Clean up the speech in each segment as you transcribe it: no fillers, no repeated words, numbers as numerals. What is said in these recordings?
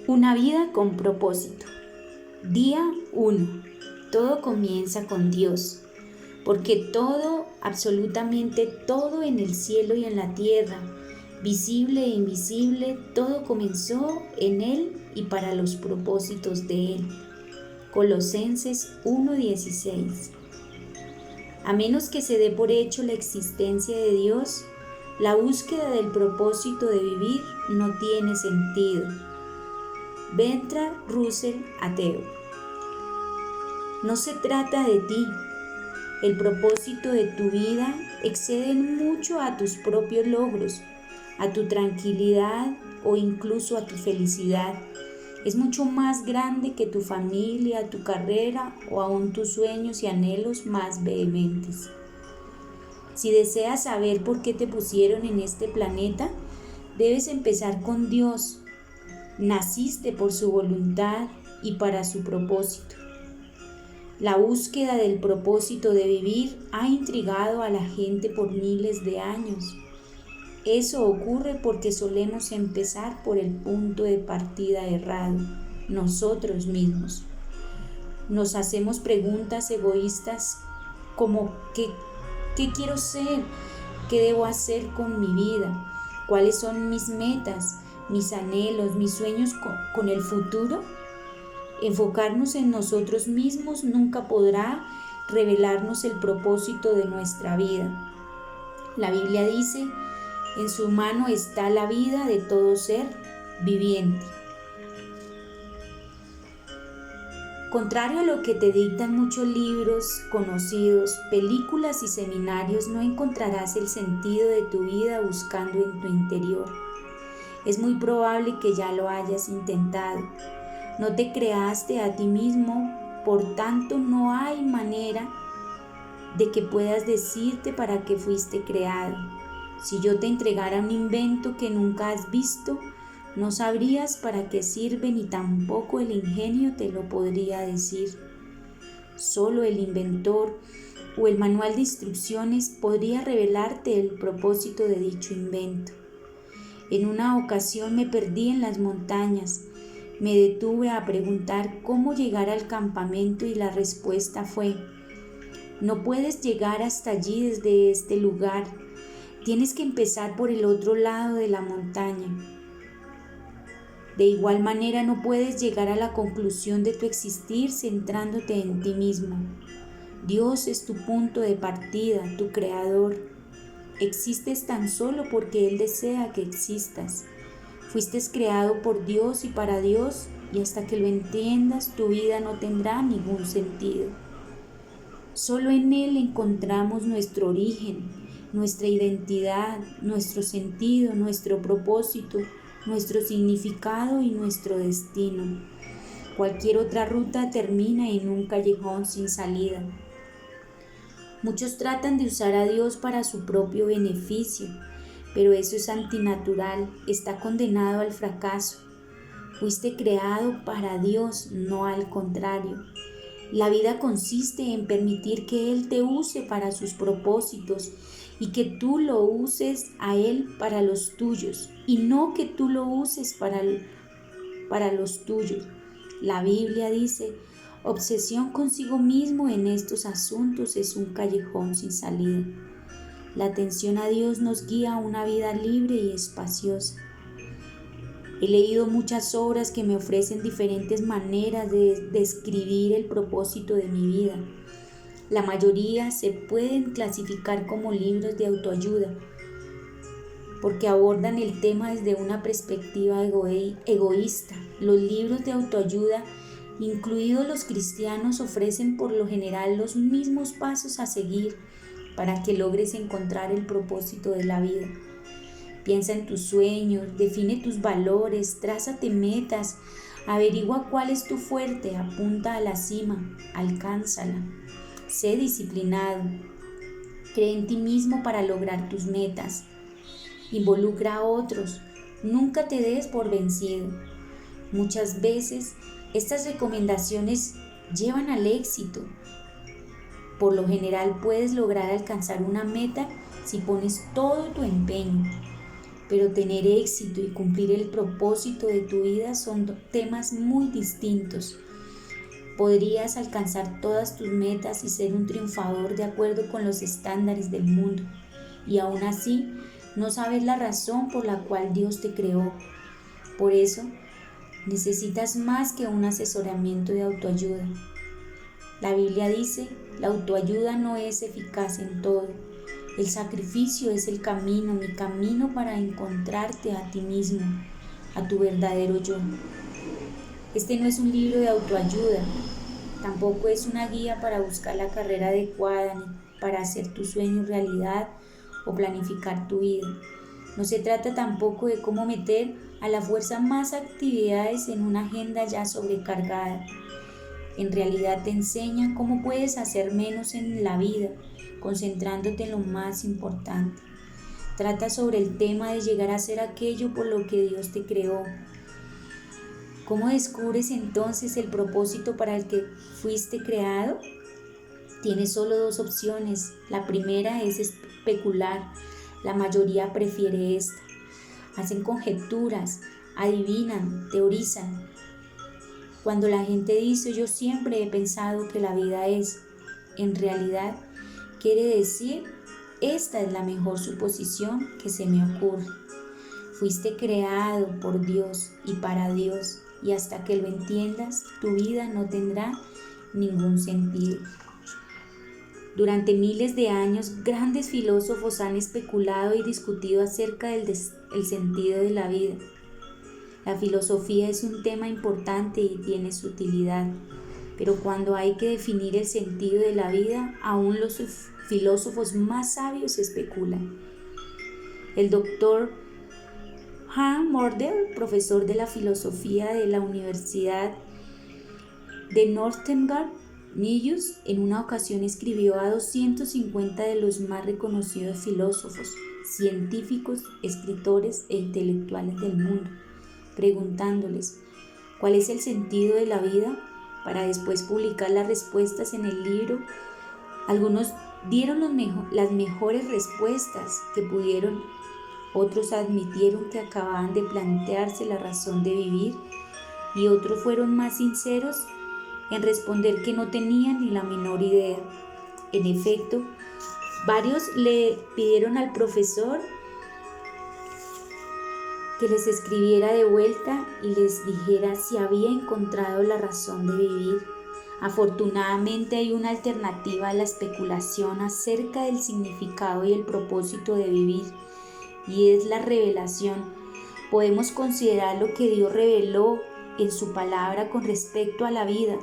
Una vida con propósito. Día 1. Todo comienza con Dios, porque todo, absolutamente todo en el cielo y en la tierra, visible e invisible, todo comenzó en Él y para los propósitos de Él. Colosenses 1:16. A menos que se dé por hecho la existencia de Dios, la búsqueda del propósito de vivir no tiene sentido. Bertrand Russell, ateo. No se trata de ti. El propósito de tu vida excede mucho a tus propios logros, a tu tranquilidad o incluso a tu felicidad. Es mucho más grande que tu familia, tu carrera o aún tus sueños y anhelos más vehementes. Si deseas saber por qué te pusieron en este planeta, debes empezar con Dios. Naciste por su voluntad y para su propósito. La búsqueda del propósito de vivir ha intrigado a la gente por miles de años. Eso ocurre porque solemos empezar por el punto de partida errado, nosotros mismos. Nos hacemos preguntas egoístas como ¿qué quiero ser? ¿Qué debo hacer con mi vida? ¿Cuáles son mis metas, mis anhelos, mis sueños con el futuro? Enfocarnos en nosotros mismos nunca podrá revelarnos el propósito de nuestra vida. La Biblia dice: en su mano está la vida de todo ser viviente. Contrario a lo que te dictan muchos libros conocidos, películas y seminarios, no encontrarás el sentido de tu vida buscando en tu interior. Es muy probable que ya lo hayas intentado. No te creaste a ti mismo, por tanto no hay manera de que puedas decirte para qué fuiste creado. Si yo te entregara un invento que nunca has visto, no sabrías para qué sirve ni tampoco el ingenio te lo podría decir. Solo el inventor o el manual de instrucciones podría revelarte el propósito de dicho invento. En una ocasión me perdí en las montañas. Me detuve a preguntar cómo llegar al campamento y la respuesta fue: no puedes llegar hasta allí desde este lugar. Tienes que empezar por el otro lado de la montaña. De igual manera no puedes llegar a la conclusión de tu existir centrándote en ti mismo. Dios es tu punto de partida, tu creador. Existes tan solo porque Él desea que existas. Fuiste creado por Dios y para Dios, y hasta que lo entiendas, tu vida no tendrá ningún sentido. Solo en Él encontramos nuestro origen, nuestra identidad, nuestro sentido, nuestro propósito, nuestro significado y nuestro destino. Cualquier otra ruta termina en un callejón sin salida. Muchos tratan de usar a Dios para su propio beneficio, pero eso es antinatural, está condenado al fracaso. Fuiste creado para Dios, no al contrario. La vida consiste en permitir que Él te use para sus propósitos y que tú lo uses a Él para los tuyos, y no que tú lo uses para los tuyos. La Biblia dice: obsesión consigo mismo en estos asuntos es un callejón sin salida. La atención a Dios nos guía a una vida libre y espaciosa. He leído muchas obras que me ofrecen diferentes maneras de describir el propósito de mi vida. La mayoría se pueden clasificar como libros de autoayuda, porque abordan el tema desde una perspectiva egoísta. Los libros de autoayuda, incluidos los cristianos, ofrecen por lo general los mismos pasos a seguir para que logres encontrar el propósito de la vida. Piensa en tus sueños, define tus valores, trázate metas, averigua cuál es tu fuerte, apunta a la cima, alcánzala. Sé disciplinado, cree en ti mismo para lograr tus metas. Involucra a otros, nunca te des por vencido. Muchas veces estas recomendaciones llevan al éxito. Por lo general puedes lograr alcanzar una meta si pones todo tu empeño. pero tener éxito y cumplir el propósito de tu vida son temas muy distintos. Podrías alcanzar todas tus metas y ser un triunfador de acuerdo con los estándares del mundo, y aún así no sabes la razón por la cual Dios te creó. Por eso, necesitas más que un asesoramiento de autoayuda. La Biblia dice, la autoayuda no es eficaz en todo. El sacrificio es el camino, mi camino para encontrarte a ti mismo, a tu verdadero yo. Este no es un libro de autoayuda, tampoco es una guía para buscar la carrera adecuada ni para hacer tu sueño realidad o planificar tu vida. No se trata tampoco de cómo meter a la fuerza más actividades en una agenda ya sobrecargada. En realidad te enseña cómo puedes hacer menos en la vida, concentrándote en lo más importante. Trata sobre el tema de llegar a ser aquello por lo que Dios te creó. ¿Cómo descubres entonces el propósito para el que fuiste creado? Tienes solo dos opciones. La primera es especular. La mayoría prefiere esta. Hacen conjeturas, adivinan, teorizan. Cuando la gente dice yo siempre he pensado que la vida es, en realidad quiere decir esta es la mejor suposición que se me ocurre. Fuiste creado por Dios y para Dios, y hasta que lo entiendas, tu vida no tendrá ningún sentido. Durante miles de años, grandes filósofos han especulado y discutido acerca del sentido de la vida. La filosofía es un tema importante y tiene su utilidad, pero cuando hay que definir el sentido de la vida, aún los filósofos más sabios especulan. El doctor Han Mordell, profesor de la filosofía de la Universidad de Northern News, en una ocasión escribió a 250 de los más reconocidos filósofos, científicos, escritores e intelectuales del mundo, preguntándoles cuál es el sentido de la vida, para después publicar las respuestas en el libro. Algunos dieron las mejores respuestas que pudieron, otros admitieron que acababan de plantearse la razón de vivir y otros fueron más sinceros en responder que no tenían ni la menor idea. En efecto, varios le pidieron al profesor que les escribiera de vuelta y les dijera si había encontrado la razón de vivir. Afortunadamente hay una alternativa a la especulación acerca del significado y el propósito de vivir, y es la revelación. Podemos considerar lo que Dios reveló en su palabra con respecto a la vida.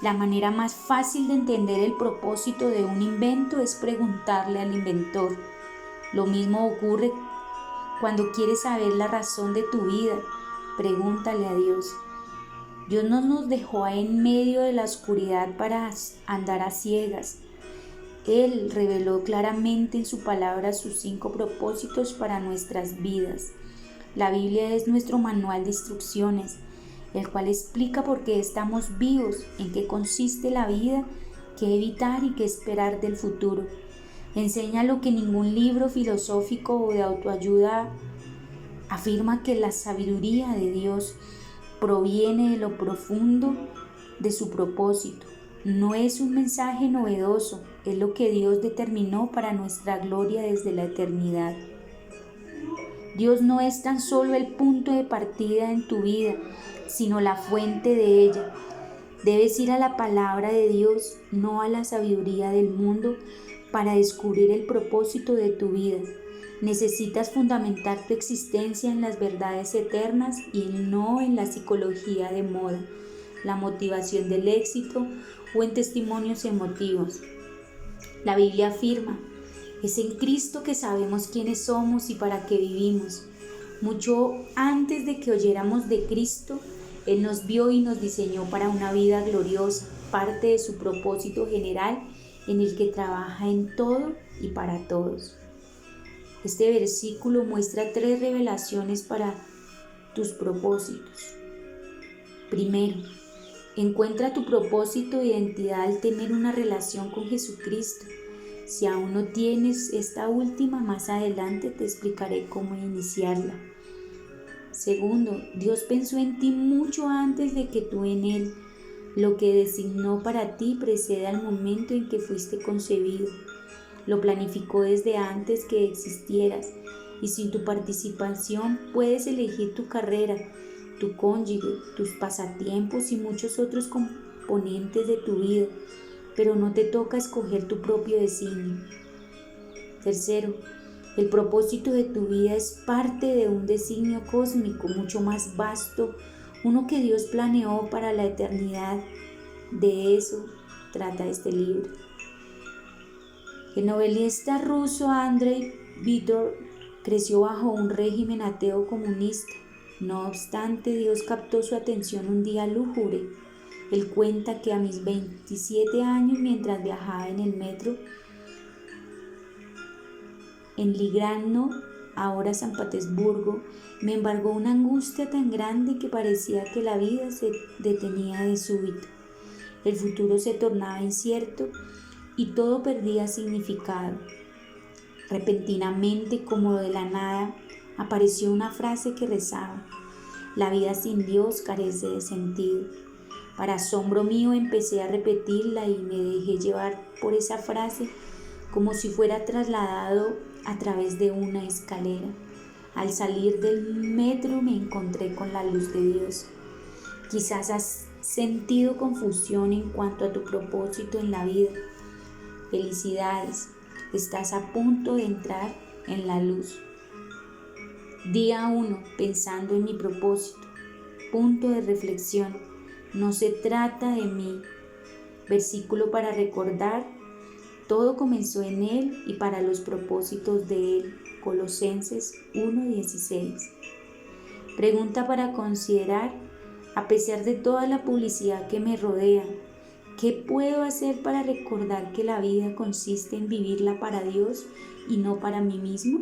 La manera más fácil de entender el propósito de un invento es preguntarle al inventor. Lo mismo ocurre cuando quieres saber la razón de tu vida. Pregúntale a Dios. Dios no nos dejó en medio de la oscuridad para andar a ciegas. Él reveló claramente en su palabra sus 5 propósitos para nuestras vidas. La Biblia es nuestro manual de instrucciones, el cual explica por qué estamos vivos, en qué consiste la vida, qué evitar y qué esperar del futuro. Enseña lo que ningún libro filosófico o de autoayuda afirma, que la sabiduría de Dios proviene de lo profundo de su propósito. No es un mensaje novedoso, es lo que Dios determinó para nuestra gloria desde la eternidad. Dios no es tan solo el punto de partida en tu vida, sino la fuente de ella. Debes ir a la palabra de Dios, no a la sabiduría del mundo, para descubrir el propósito de tu vida. Necesitas fundamentar tu existencia en las verdades eternas y no en la psicología de moda, la motivación del éxito o en testimonios emotivos. La Biblia afirma: es en Cristo que sabemos quiénes somos y para qué vivimos. Mucho antes de que oyéramos de Cristo, Él nos vio y nos diseñó para una vida gloriosa, parte de su propósito general en el que trabaja en todo y para todos. Este versículo muestra 3 revelaciones para tus propósitos. Primero, encuentra tu propósito e identidad al tener una relación con Jesucristo. Si aún no tienes esta última, más adelante te explicaré cómo iniciarla. Segundo, Dios pensó en ti mucho antes de que tú en Él. Lo que designó para ti precede al momento en que fuiste concebido. Lo planificó desde antes que existieras, y sin tu participación puedes elegir tu carrera, tu cónyuge, tus pasatiempos y muchos otros componentes de tu vida, pero no te toca escoger tu propio designio. Tercero, el propósito de tu vida es parte de un designio cósmico mucho más vasto, uno que Dios planeó para la eternidad. De eso trata este libro. El novelista ruso Andrei Vitor creció bajo un régimen ateo comunista. No obstante, Dios captó su atención un día lúgubre. Él cuenta que a mis 27 años, mientras viajaba en el metro en Lignano, ahora San Petersburgo, me embargó una angustia tan grande que parecía que la vida se detenía de súbito. El futuro se tornaba incierto y todo perdía significado. Repentinamente, como de la nada, apareció una frase que rezaba: la vida sin Dios carece de sentido. Para asombro mío empecé a repetirla y me dejé llevar por esa frase como si fuera trasladado a través de una escalera. Al salir del metro me encontré con la luz de Dios. Quizás has sentido confusión en cuanto a tu propósito en la vida. Felicidades, estás a punto de entrar en la luz. Día 1, pensando en mi propósito. Punto de reflexión: no se trata de mí. Versículo para recordar: todo comenzó en Él y para los propósitos de Él. Colosenses 1:16. Pregunta para considerar: a pesar de toda la publicidad que me rodea, ¿qué puedo hacer para recordar que la vida consiste en vivirla para Dios y no para mí mismo?